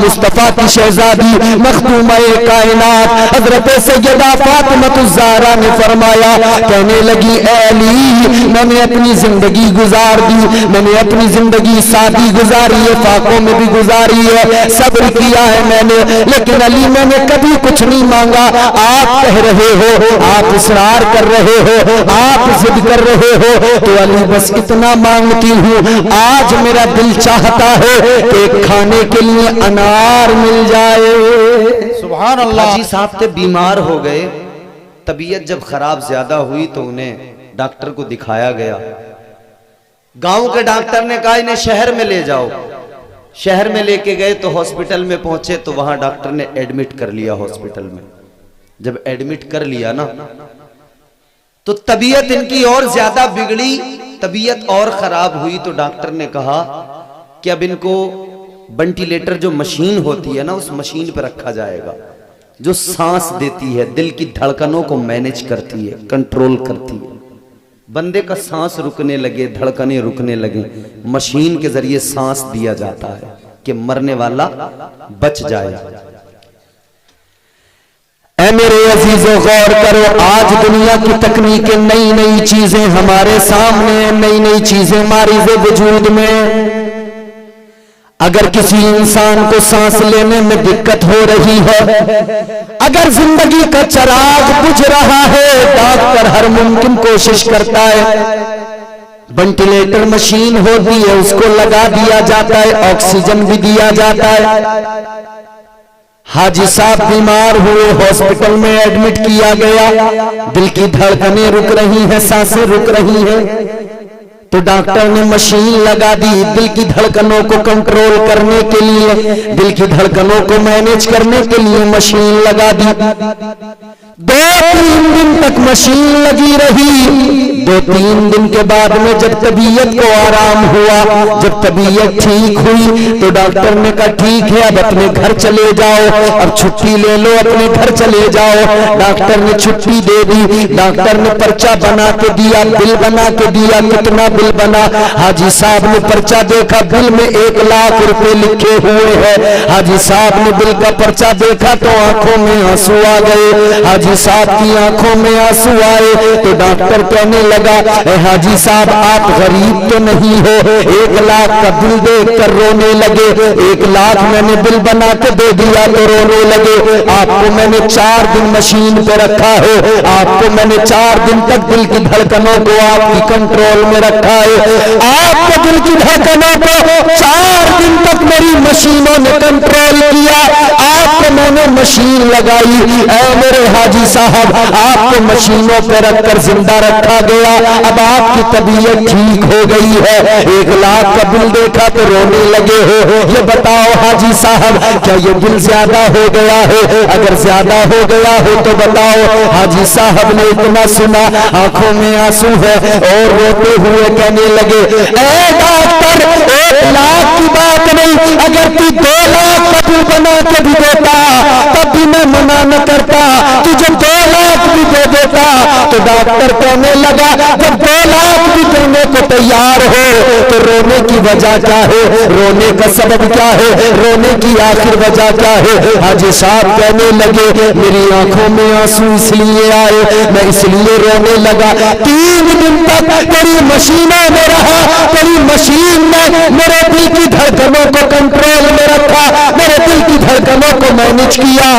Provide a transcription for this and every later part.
مصطفیٰ کی شہزادی مخدومہ کائنات حضرت سیدہ فاطمہ الزہرا نے فرمایا، کہنے لگی اے علی میں نے اپنی زندگی گزار دی، میں نے اپنی زندگی سادی گزاری ہے، فاقوں میں بھی گزاری ہے، صبر کیا ہے میں نے، لیکن علی میں نے کبھی کچھ نہیں مانگا۔ آپ کہہ رہے ہو، آپ اصرار کر رہے ہو، آپ ضد کر رہے ہو، تو علی بس اتنا مانگتی ہوں، آج میرا دل چاہتا ہے کہ کھانے کے لیے انار مل جائے۔ سبحان اللہ۔ حاجی صاحب تھے بیمار ہو گئے، طبیعت جب خراب زیادہ ہوئی تو انہیں ڈاکٹر کو دکھایا گیا۔ گاؤں کے ڈاکٹر نے کہا انہیں شہر میں لے جاؤ، شہر میں لے کے گئے تو ہاسپٹل میں پہنچے تو وہاں ڈاکٹر نے ایڈمٹ کر لیا ہاسپٹل میں۔ جب ایڈمٹ کر لیا نا تو طبیعت ان کی اور زیادہ بگڑی، طبیعت اور خراب ہوئی، تو ڈاکٹر نے کہا کہ اب ان کو وینٹیلیٹر جو مشین ہوتی ہے نا اس مشین پہ رکھا جائے گا، جو سانس دیتی ہے، دل کی دھڑکنوں کو مینج کرتی ہے، کنٹرول کرتی ہے۔ بندے کا سانس رکنے لگے، دھڑکنے رکنے لگے، مشین کے ذریعے سانس دیا جاتا ہے کہ مرنے والا بچ جائے۔ اے میرے عزیزو غور کرو، آج دنیا کی تکنیکیں نئی نئی چیزیں ہمارے سامنے ہیں، نئی نئی چیزیں ہماری وجود میں۔ اگر کسی انسان کو سانس لینے میں دقت ہو رہی ہے، اگر زندگی کا چراغ بجھ رہا ہے، ڈاکٹر ہر ممکن کوشش کرتا ہے، وینٹیلیٹر مشین ہوتی ہے اس کو لگا دیا جاتا ہے، آکسیجن بھی دیا جاتا ہے۔ حاجی صاحب بیمار ہوئے، ہاسپٹل میں ایڈمٹ کیا گیا، دل کی دھڑکنیں رک رہی ہیں، سانسیں رک رہی ہیں، تو ڈاکٹر نے مشین لگا دی دل کی دھڑکنوں کو کنٹرول کرنے کے لیے، دل کی دھڑکنوں کو مینج کرنے کے لیے مشین لگا دی۔ 2-3 دن تک مشین لگی رہی، 2-3 دن کے بعد میں جب طبیعت کو آرام ہوا، جب طبیعت ٹھیک ہوئی تو ڈاکٹر نے کہا ٹھیک ہے اب اپنے گھر چلے جاؤ، اب چھٹی لے لو، اپنے گھر چلے جاؤ۔ ڈاکٹر نے چھٹی دے دی، ڈاکٹر نے پرچہ بنا کے دیا، بل بنا کے دیا۔ کتنا بل بنا؟ حاجی صاحب نے پرچہ دیکھا، بل میں 1 لاکھ روپے لکھے ہوئے ہیں۔ حاجی صاحب نے بل کا پرچہ دیکھا تو آنکھوں میں آنسو آ گئے، حاجی صاحب کی آنکھوں میں آنسو آئے تو ڈاکٹر کہنے لگا اے حاجی صاحب آپ غریب تو نہیں ہو، 1 لاکھ کا بل دیکھ کر رونے لگے، 1 لاکھ میں نے بل بنا کے دے دیا تو رونے لگے۔ آپ کو میں نے 4 دن مشین پہ رکھا ہے، آپ کو میں نے 4 دن تک دل کی دھڑکنوں کو آپ کی کنٹرول میں رکھا ہے، آپ کو دل کی دھڑکنوں کو 4 دن تک میری مشینوں نے کنٹرول کیا، آپ کو میں نے مشین لگائی۔ اے میرے حاجی صاحب آپ کو مشینوں پہ رکھ کر زندہ رکھا گیا، اب آپ کی طبیعت ٹھیک ہو گئی ہے، 1 لاکھ کا بل دیکھا تو رونے لگے ہو۔ یہ بتاؤ حاجی صاحب کیا یہ بل زیادہ ہو گیا ہے؟ اگر زیادہ ہو گیا ہو تو بتاؤ۔ حاجی صاحب نے اتنا سنا، آنکھوں میں آنسو ہے اور روتے ہوئے کہنے لگے اے ڈاکٹر 1 لاکھ کی بات نہیں، اگر تو 2 لاکھ کا بل بنا کے بھی دیتا تب بھی میں منع نہ کرتا، تجھے 2 لاکھ بھی دے دیتا۔ تو ڈاکٹر کہنے لگا جب 2 لاکھ بھی دینے کو تیار ہو تو رونے کی وجہ کیا ہے؟ رونے کا سبب کیا ہے؟ رونے کی آخر وجہ کیا ہے؟ حاجی صاحب کہنے لگے میری آنکھوں میں آنسو اس لیے آئے، میں اس لیے رونے لگا، 3 دن تک تیری مشینوں میں رہا، تیری مشین نے میرے دل کی دھڑکنوں کو کنٹرول میں رکھا، میرے دل کی دھڑکنوں کو مینج کیا،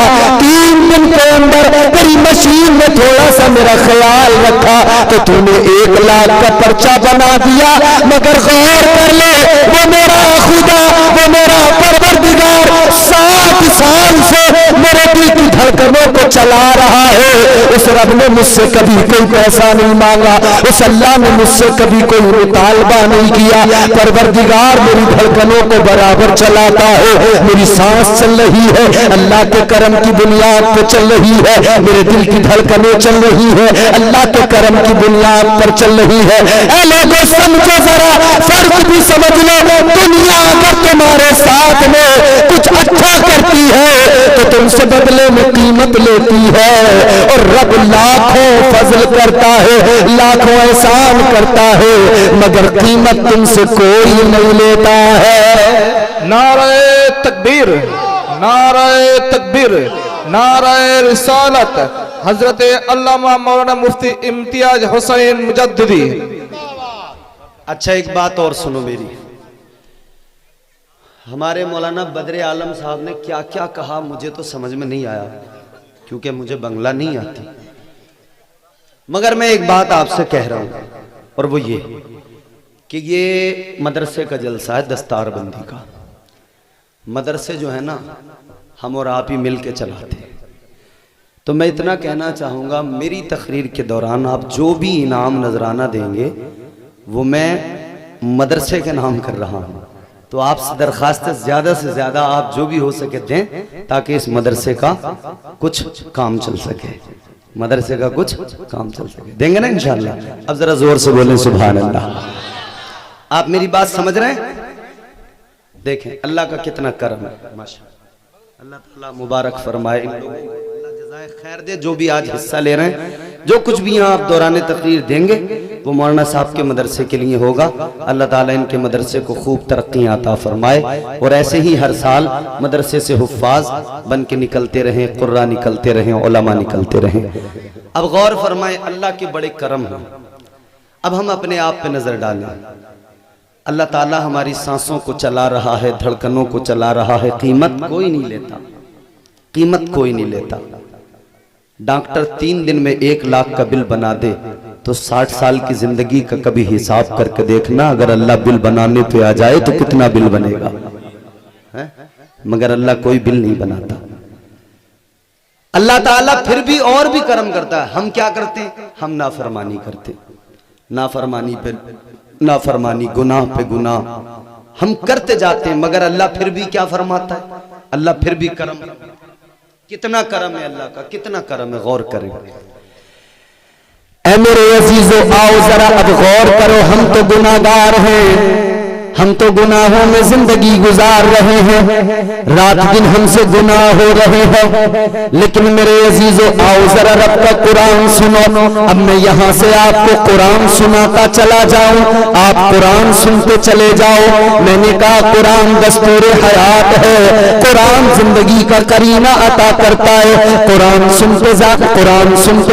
3 دن کے اندر تیری مشین نے تھوڑا سا میرا خیال رکھا تو تو نے 1 لاکھ کا پرچہ بنا دیا، مگر غور کر لے وہ میرا خدا، وہ میرا پروردگار 60 سال سے میرے دل کی دھڑکنوں کو چلا رہا ہے۔ اس رب نے مجھ سے کبھی کوئی پیسہ نہیں مانگا، اس اللہ نے مجھ سے کبھی کوئی مطالبہ نہیں کیا، پروردگار میری دھڑکنوں کو برابر چلاتا ہے، میری سانس چل رہی ہے اللہ کے کرم کی بنیاد پہ چل رہی ہے، میرے دل کی دھڑکنیں چل رہی ہے اللہ کے کرم کی بنیاد پر چل رہی ہے۔ اے لوگوں سمجھو ذرا، فرق بھی سمجھ لو، دنیا اگر تمہارے ساتھ میں کچھ اچھا کرتی ہے تو تم سے بدلے میں قیمت لیتی ہے، اور رب لاکھوں فضل کرتا ہے، لاکھوں احسان کرتا ہے، مگر قیمت تم سے کوئی نہیں لیتا ہے۔ نعرہ تکبیر۔ नाराए तकबीर, नाराए रिसालत, हजरत अल्लामा मौलाना मुफ्ती इम्तियाज हुसैन मुजद्दिदी। अच्छा एक बात और सुनो मेरी, हमारे मौलाना बद्र आलम साहब ने क्या क्या कहा मुझे तो समझ में नहीं आया, क्योंकि मुझे बंगला नहीं आती, मगर मैं एक बात आपसे कह रहा हूं, और वो ये कि ये मदरसे का जलसा है दस्तार बंदी का। मदरसे जो है ना हम और आप ही मिल के चलाते हैं। तो मैं इतना कहना चाहूँगा, मेरी तकरीर के दौरान आप जो भी इनाम नजराना देंगे वो मैं मदरसे के नाम कर रहा हूँ। तो आपसे दरख्वास्त है ज़्यादा से ज़्यादा आप जो भी हो सके दें, ताकि इस मदरसे का कुछ काम चल सके, मदरसे का कुछ काम चल सके। देंगे ना इंशाअल्लाह? अब ज़रा ज़ोर से बोलें सुभान अल्लाह। आप मेरी बात समझ रहे हैं? देखें अल्लाह का कितना करम है, माशाअल्लाह। अल्लाह ताला मुबारक फरमाए इन लोगों को, अल्लाह जज़ाए खैर दे जो भी आज हिस्सा ले रहे हैं। जो कुछ भी यहाँ आप दौरान तकरीर देंगे वो मौलाना साहब के मदरसे के लिए होगा। अल्लाह ताला इनके मदरसे को खूब तरक्की अता फरमाए, और ऐसे ही हर साल मदरसे से हुफ्फाज बन के निकलते रहें, कुर्रा निकलते रहें, उलमा निकलते रहें। अब गौर फरमाए, अल्लाह के बड़े करम हैं। अब हम अपने आप पे नजर डालें। अल्लाह ताला हमारी सांसों को चला रहा है, धड़कनों को चला रहा है। कीमत कोई नहीं लेता, कीमत कोई नहीं लेता। डॉक्टर 3 दिन में 1 लाख का बिल बना दे तो 60 साल की जिंदगी का कभी हिसाब करके देखना, अगर अल्लाह बिल बनाने पे आ जाए तो कितना बिल बनेगा है? मगर अल्लाह कोई बिल नहीं बनाता। अल्लाह ताला फिर भी और भी करम करता है। हम क्या करते हैं? हम नाफरमानी करते, नाफरमानी पे नाफरमानी, गुनाह पे गुनाह हम करते जाते हैं, मगर अल्लाह फिर भी क्या फरमाता है? अल्लाह फिर भी करम। कितना करम है अल्लाह का, कितना करम है, गौर करें। ऐ मेरे अजीजों, आओ जरा अब गौर करो, हम तो गुनाहगार हैं, हम तो गुनाहों में जिंदगी गुजार रहे हैं, रात दिन हमसे गुनाह हो रहे हैं। लेकिन मेरे अजीजों आओ जरा रब का कुरान सुनो। अब मैं यहाँ से आपको कुरान सुनाता चला जाऊं, आप कुरान सुनते चले जाओ। मैंने कहा कुरान दस्तूर हयात है, कुरान जिंदगी का करीना अता करता है। कुरान सुनते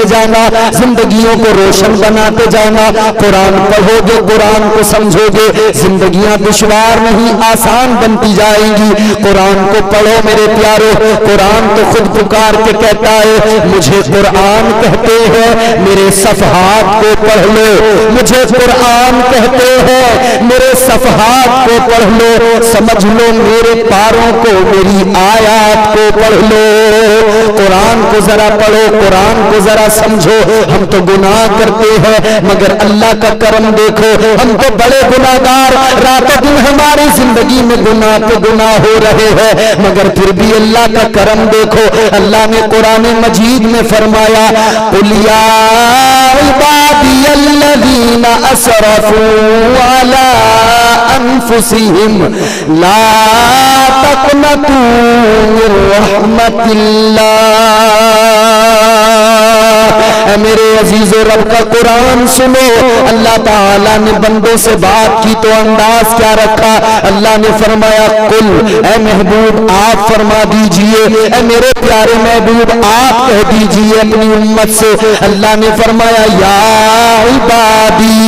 जाना, जिंदगियों को रोशन बनाते जाना। कुरान पढ़ोगे, कुरान को समझोगे, जिंदगियां दुश्वार नहीं आसान बनती जाएंगी। कुरान को पढ़ो मेरे प्यारो। कुरान तो खुद पुकार के कहता है, मुझे कुरान कहते हैं, मेरे सफ़हात को पढ़ लो। मुझे कुरान कहते हैं, मेरे सफ़हात को पढ़ लो। समझ लो मेरे पारों को, मेरी आयत को पढ़ लो। कुरान को जरा पढ़ो, कुरान को जरा समझो। हम तो गुनाह करते हैं, मगर अल्लाह का करम देखो, हम तो बड़े गुनाहगार, रातों दिन हमारी जिंदगी में गुनाह पे गुनाह हो रहे हैं, मगर फिर भी अल्लाह का करम देखो। अल्लाह ने कुरान मजीद में फरमाया, कुल या इबादियल्लज़ीना असरफू अला अनफुसिहिम ला तक़नतू मिन रहमतिल्लाह। मेरे अजीजों रब का कुरान सुनो। अल्लाह ताला ने बंदों से बात की तो अंदाज क्या रखा? अल्लाह ने फरमाया, कुल ए महबूब आप फरमा दीजिए, ए मेरे प्यारे महबूब आप कह दीजिए अपनी उम्मत से। अल्लाह ने फरमाया, या इबादी,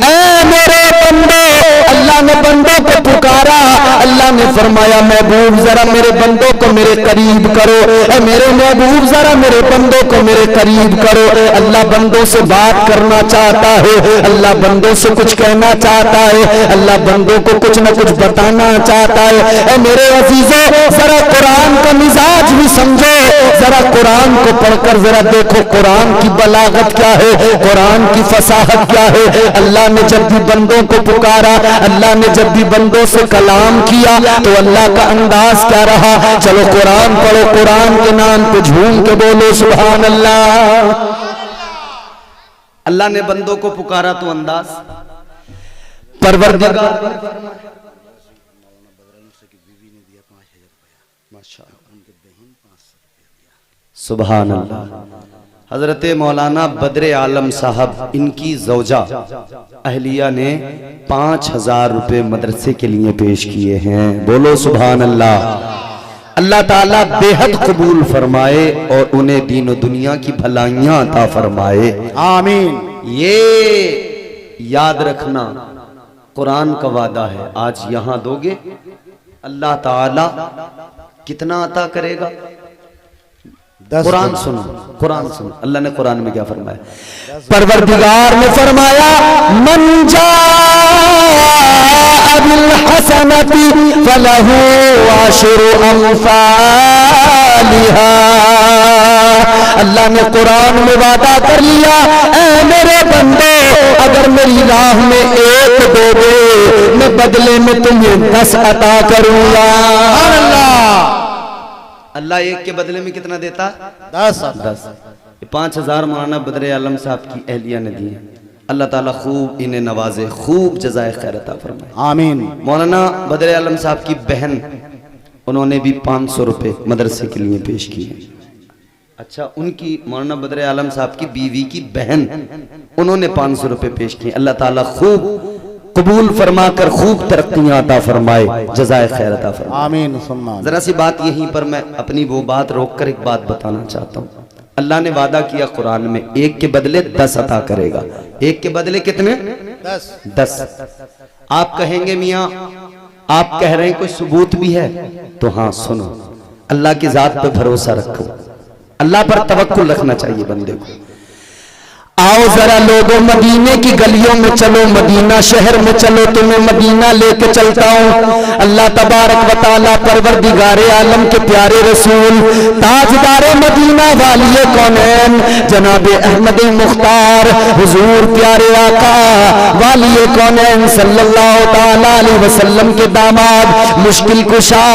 ए मेरे बंदो। अल्लाह ने बंदों को पुकारा। अल्लाह ने फरमाया, महबूब जरा मेरे बंदों को मेरे करीब करो, ए मेरे महबूब जरा मेरे बंदों को मेरे करीब करो। अल्लाह बंदों से बात करना चाहता है, अल्लाह बंदों से कुछ कहना चाहता है, अल्लाह बंदों को कुछ न कुछ बताना चाहता है। ए मेरे अजीजों जरा कुरान का मिजाज भी समझो, जरा कुरान को पढ़कर जरा देखो कुरान की बलागत क्या है, कुरान की फसाहत क्या है। अल्लाह ने जब भी बंदों को पुकारा, अल्लाह ने जब भी बंदों से कलाम किया तो अल्लाह का अंदाज क्या रहा? चलो कुरान पढ़ो, कुरान के नाम पे झूम के बोलो सुभान अल्लाह। अल्लाह ने बंदों को पुकारा तो अंदाज परवरदिगार सुभान अल्लाह। हजरत मौलाना बद्र आलम साहब, इनकी ज़ौजा अहलिया ने 5000 रुपए मदरसे के लिए पेश किए हैं। बोलो सुभान अल्लाह। اللہ تعالیٰ بے حد قبول فرمائے اور انہیں دین و دنیا کی بھلائیاں عطا فرمائے، آمین۔ یہ یاد رکھنا قرآن کا وعدہ ہے، آج یہاں دو گے اللہ تعالیٰ کتنا عطا کرے گا؟ قرآن سنو، قرآن سنو، اللہ نے قرآن میں کیا فرمایا؟ پروردگار نے فرمایا من جاء بالحسنۃ فلہ عشر امثالھا۔ اللہ نے قرآن میں وعدہ کر لیا، اے میرے بندے اگر میری راہ میں ایک دو گے میں بدلے میں تمہیں 10 عطا کروں گا۔ اللہ ایک کے بدلے میں کتنا دیتا؟ 10۔ 10۔ 5000 مولانا بدر عالم صاحب کی اہلیہ نے دی ہیں، اللہ تعالیٰ خوب انہیں نوازے، خوب جزائے خیر عطا فرمائے۔ آمین۔ مولانا بدر عالم صاحب کی بہن، انہوں نے بھی 500 روپے مدرسے کے لیے پیش کیے۔ اچھا، ان کی مولانا بدر عالم صاحب کی بیوی کی بہن، انہوں نے 500 روپے پیش کیے۔ اللہ تعالیٰ خوب قبول فرما کر خوب ترقیاں عطا فرمائے، جزائے خیر عطا فرمائے۔ آمین ثم آمین۔ ذرا سی بات یہیں پر میں اپنی وہ بات روک کر ایک بات بتانا چاہتا ہوں۔ اللہ نے وعدہ کیا قرآن میں ایک کے بدلے 10 عطا کرے گا۔ ایک کے بدلے کتنے؟ 10۔ آپ کہیں گے میاں آپ کہہ رہے ہیں کوئی ثبوت بھی ہے؟ تو ہاں سنو، اللہ کی ذات پہ بھروسہ رکھو، اللہ پر توکل رکھنا چاہیے بندے کو۔ آؤ ذرا لوگوں مدینے کی گلیوں میں چلو، مدینہ شہر میں چلو، تمہیں مدینہ لے کے چلتا ہوں۔ اللہ تبارک و تعالیٰ پروردگار عالم کے پیارے رسول تاجدار مدینہ والی کونین جناب احمد مختار حضور پیارے آقا والی کونین صلی اللہ تعالیٰ علیہ وسلم کے داماد مشکل کشا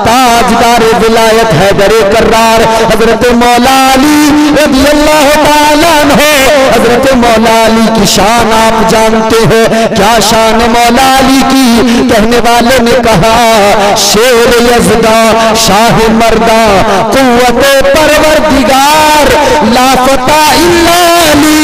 تاجدار ولایت حیدر کرار حضرت مولا علی رضی اللہ تعالیٰ عنہ۔ حضرت مولا علی کی شان آپ جانتے ہو، کیا شان مولا علی کی؟ کہنے والے نے کہا شیر یزداں شاہ مرداں قوت پروردگار لا فتح الا علی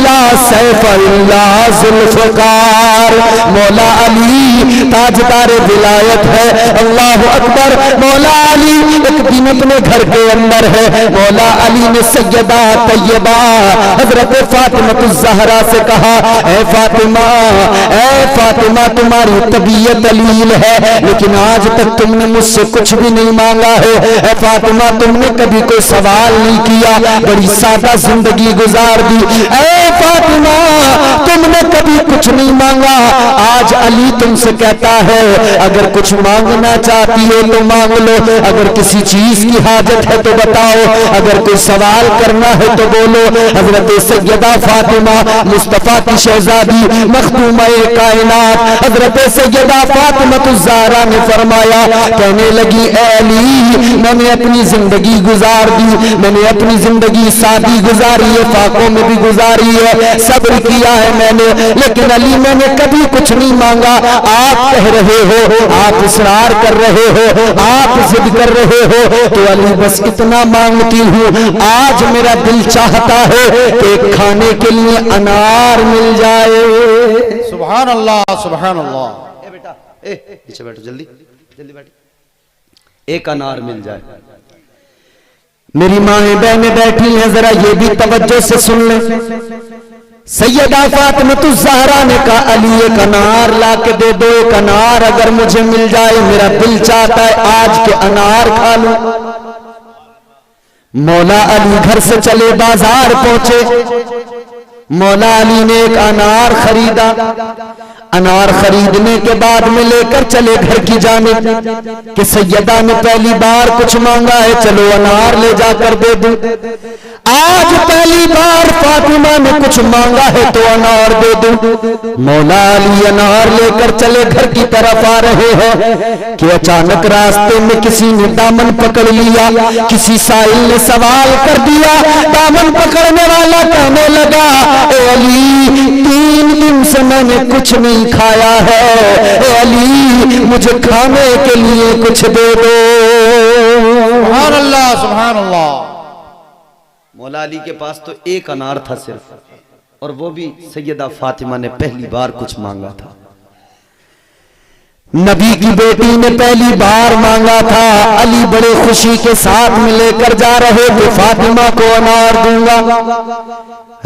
لا سیف الا ذوالفقار۔ مولا علی تاجدار ولایت ہے، اللہ اکبر۔ مولا علی ایک دن اپنے گھر کے اندر ہے، مولا علی نے سیدہ طیبہ حضرت فاطمہ الزہرا سے کہا اے فاطمہ تمہاری طبیعت علیل ہے لیکن آج تک تم نے مجھ سے کچھ بھی نہیں مانگا ہے۔ اے فاطمہ تم نے کبھی کوئی سوال نہیں کیا، بڑی سادہ زندگی گزار دی۔ اے فاطمہ تم نے کبھی کچھ نہیں مانگا، آج علی تم سے کہتا ہے اگر کچھ مانگنا چاہتی ہو تو مانگ لو، اگر کسی چیز کی حاجت ہے تو بتاؤ، اگر کوئی سوال کرنا ہے تو بولو۔ حضرت سیدہ فاطمہ مصطفیٰ کی شہزادی مخدومہ کائنات حضرت سیدہ فاطمہ الزہرا نے فرمایا، کہنے لگی اے علی میں نے اپنی زندگی گزار دی، میں نے اپنی زندگی سادی گزاری ہے، فاقوں میں بھی گزاری ہے، صبر کیا ہے میں نے، لیکن علی میں نے کبھی کچھ نہیں مانگا۔ آپ کہہ رہے ہو، آپ اصرار کر رہے ہو، آپ ضد کر رہے ہو تو علی بس اتنا مانگتی ہوں، آج میرا دل چاہتا ہے کہ کھانے کے لیے انار مل جائے۔ سبحان اللہ سبحان اللہ۔ اے بیٹا پیچھے بیٹھو، جلدی جلدی بیٹھو، ایک انار مل جائے۔ میری مائیں بہنیں بیٹھی ہیں، ذرا یہ بھی توجہ سے سن لیں۔ سیدہ فاطمہ الزہرا نے کہا علی ایک انار لا کے دے دو، ایک انار اگر مجھے مل جائے میرا دل چاہتا ہے آج کے انار کھا لوں۔ مولا علی گھر سے چلے بازار پہنچے، مولا علی نے ایک انار خریدا، انار خریدنے کے بعد میں لے کر چلے گھر کی جانب کہ سیدہ نے پہلی بار کچھ مانگا ہے، چلو انار لے جا کر دے دوں۔ آج پہلی بار فاطمہ نے کچھ مانگا ہے تو انار دے دوں۔ مولا علی انار لے کر چلے گھر کی طرف آ رہے ہیں کہ اچانک راستے میں کسی نے دامن پکڑ لیا، کسی سائل نے سوال کر دیا۔ دامن پکڑنے والا کہنے لگا اے علی 3 دن سے میں نے کچھ نہیں کھایا ہے، اے علی مجھے کھانے کے لیے کچھ دے دو۔ سبحان اللہ سبحان اللہ۔ مولا علی کے پاس تو ایک انار تھا صرف، اور وہ بھی سیدہ فاطمہ نے پہلی بار کچھ مانگا تھا۔ नबी की बेटी ने पहली बार मांगा था, अली बड़े खुशी के साथ में लेकर जा रहे थे, फातिमा को अनार दूंगा।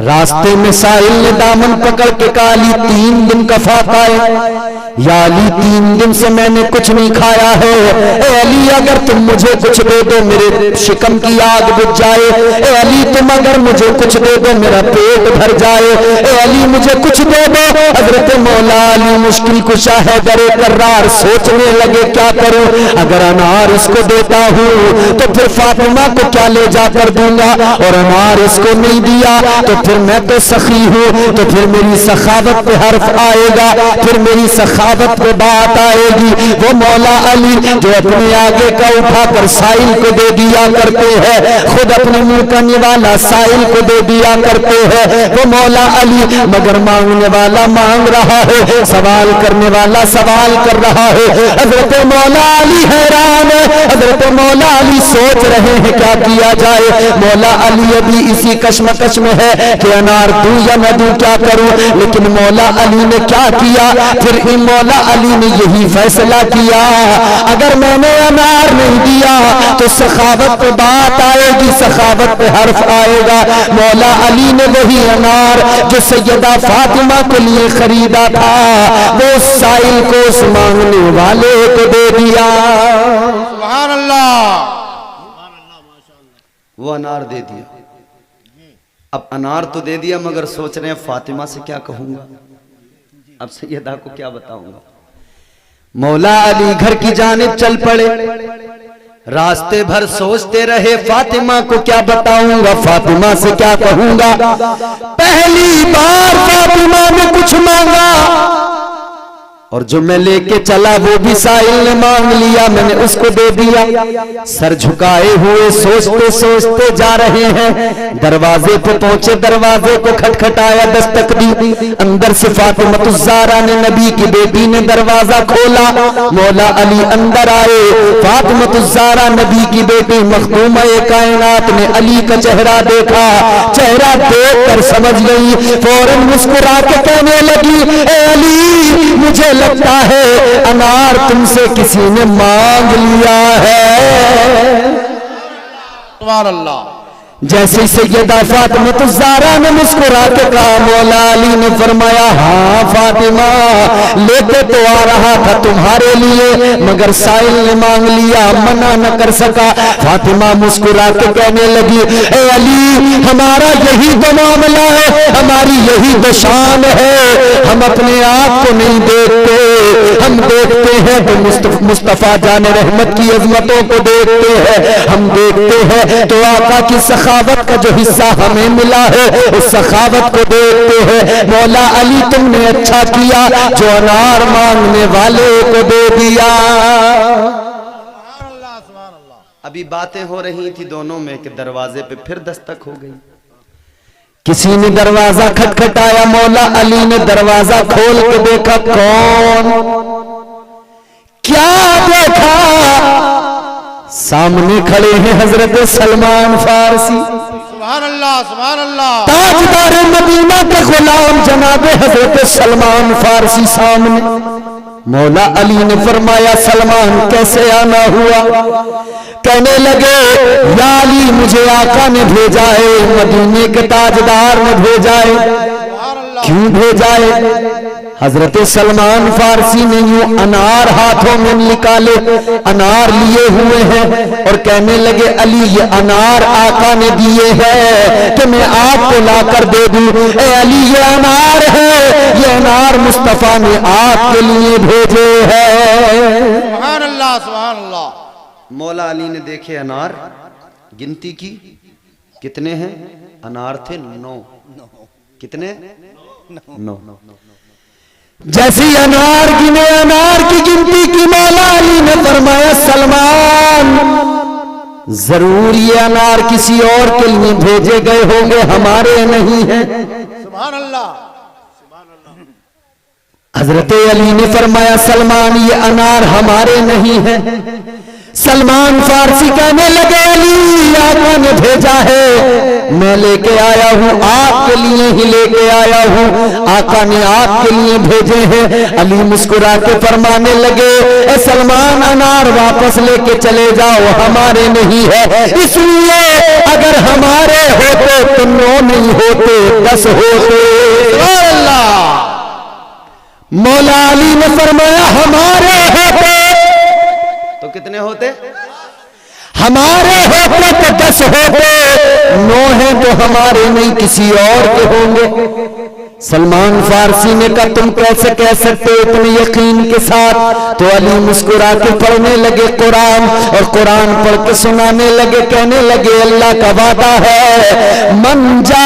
रास्ते में साहिल ने दामन पकड़ के कहा, अली 3 दिन का फाका है, या अली 3 दिन से मैंने कुछ नहीं खाया है, ए अली अगर तुम मुझे कुछ दे दो मेरे शिकम की आग बुझ जाए, ए अली तुम अगर मुझे कुछ दे दो मेरा पेट भर जाए, ए अली मुझे कुछ दे दो। हजरत मौला अली मुश्किल कुशा है दरे कर्रार, सोचने लगे क्या करूं, अगर अनार इसको देता हूं तो फिर फातिमा को क्या ले जाकर दूंगा, और अनार इसको नहीं दिया तो फिर मैं तो सखी हूं, तो फिर मेरी सखावत पे हर्फ आएगा, फिर मेरी सखावत पे बात आएगी। वो मौला अली जो अपने आगे का उठाकर साइल को दे दिया करते हैं, खुद अपने मुंह का निवाला साइल को दे दिया करते हैं, वो मौला अली मगर मांगने वाला मांग रहा है, सवाल करने वाला सवाल कर रहा है। हजरत मौला अली हैरान है, हजरत मौला अली सोच रहे हैं क्या किया जाए। मौला अली अभी इसी कश्मकश में है कि अनार दूं या न दूं, क्या करूं, लेकिन मौला अली ने क्या किया, फिर मौला अली ने यही फैसला किया, अगर मैंने अनार नहीं दिया तो सखावत पे बात आएगी, सखावत पे हर्फ आएगा। मौला अली ने वही अनार जो सैयदा फातिमा के लिए खरीदा था वो साइल को उस मांगने वाले को दे दिया। सुभान अल्लाह। वो अनार दे दिया। अब अनार तो दे दिया मगर सोच रहे हैं फातिमा से क्या कहूंगा, अब सैयदा को क्या बताऊंगा। मौला अली घर की जानिब चल पड़े, रास्ते भर सोचते रहे फातिमा को क्या बताऊंगा, फातिमा से क्या कहूंगा। पहली बार फातिमा ने कुछ मांगा और जो मैं लेके चला वो भी साहिल ने मांग लिया, मैंने उसको दे दिया। सर झुकाए हुए सोचते सोचते जा रहे हैं, दरवाजे पे पहुंचे, दरवाजे को खटखटाया, दस्तक दी, अंदर से फातिमा ने नबी की बेटी ने दरवाजा खोला। मौला अली अंदर आए, फातिमा नबी की बेटी मखदूम-ए कायनात ने अली का चेहरा देखा, चेहरा देख कर समझ गई, फौरन मुस्कुरा के कहने लगी, ए अली मुझे लगता है अनार तुमसे किसी ने मांग लिया है। सुभान अल्लाह। जैसे सैयदा फातिमा ने मुस्कुरा के कहा, मौला अली ने फरमाया, हाँ फातिमा लेके तो आ रहा था तुम्हारे लिए मगर साहिल ने मांग लिया, मना न कर सका। फातिमा मुस्कुरा के कहने लगी, ए अली हमारा यही तो मामला है, हमारी यही तो शान है, हम अपने आप को नहीं देखते, हम देखते हैं तो मुस्तफा जान रहमत की अजमतों को देखते हैं, हम देखते हैं तो आका की सखावत का जो हिस्सा हमें मिला है उस सखावत को देखते हैं। मौला अली तुमने अच्छा किया जो अनार मांगने वाले को दे दिया। अभी बातें हो रही थी दोनों में कि दरवाजे पे फिर दस्तक हो गई। किसी ने दरवाजा खटखटाया, मौला अली ने दरवाजा खोल के देखा, कौन, क्या देखा, सामने खड़े हैं हजरत सलमान फारसी, सुभान अल्लाह, सुभान अल्लाह। ताजदार मदीना के गुलाम जनाबे हजरत सलमान फारसी सामने। मौला अली ने फरमाया, सलमान कैसे आना हुआ? कहने लगे, या अली मुझे आका ने भेजा है, मदीने के ताजदार ने भेजा है। क्यों भेजा है? हजरत सलमान फारसी ने यूं अनार हाथों में निकाले, अनार लिए हुए हैं और कहने लगे, अली ये अनार आका ने दिए हैं कि मैं आपको लाकर दे दूं। ए अली ये अनार है, ये अनार मुस्तफा ने आपके लिए भेजे हैं। सुभान अल्लाह, सुभान अल्लाह। मौला अली ने देखे अनार, गिनती की, कितने हैं अनार थे? 9। कितने? 9। जैसी अनार गिने, अनार की गिनती की, मौला अली ने फरमाया, सलमान जरूर ये अनार किसी और के लिए भेजे गए होंगे, हमारे नहीं हैं। सुभान अल्लाह। हजरत अली ने फरमाया, सलमान ये अनार हमारे नहीं हैं। सलमान फारसी कहने लगे अली आका ने भेजा है, मैं लेके आया हूँ, आपके लिए ही लेके आया हूँ, आका ने आपके लिए भेजे हैं। अली मुस्कुरा के फरमाने लगे ए सलमान अनार वापस लेके चले जाओ, हमारे नहीं है, इसलिए अगर हमारे होते तो 9 नहीं होते 10 होते। मौला अली ने फरमाया हमारे होते तो कितने होते? हमारे होते तो 10 होते, 9 है तो हमारे नहीं किसी और के होंगे। सलमान फारसी ने कहा तुम कैसे कह सकते हो इतने यकीन के साथ? तो अली मुस्कुरा के पढ़ने लगे कुरान, और कुरान पढ़ के सुनाने लगे, कहने लगे अल्लाह का वादा है मन जा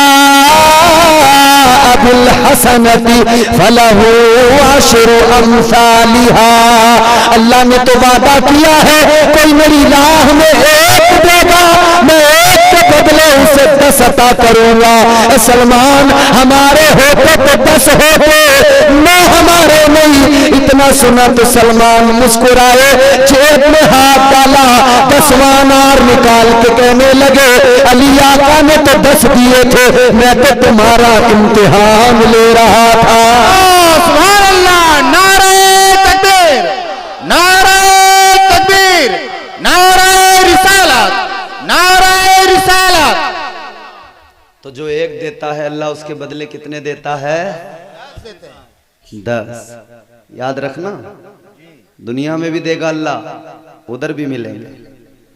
बिल हसनती फलहु अशरु अमसालिहा। अल्लाह ने तो वादा किया है कोई मेरी राह में एक देगा, मैं एक के बदले उसे 10 अता करूंगा। सलमान हमारे होते तो 10 होते, 9 हमारे नहीं। इतना सुना तो सलमान मुस्कुराए, जेब में हाथ डाला, 10वां अनार निकाल के कहने लगे अली आका ने तो 10 दिए थे, मैं तो तुम्हारा इम्तिहान ले रहा था। सुभान अल्लाह, नारे तकबीर, नारे तकबीर, नारे रिसालत, नारे रिसालत। तो जो एक देता है अल्लाह उसके बदले कितने देता है? 10। याद रखना, दुनिया में भी देगा अल्लाह, उधर भी मिलेंगे।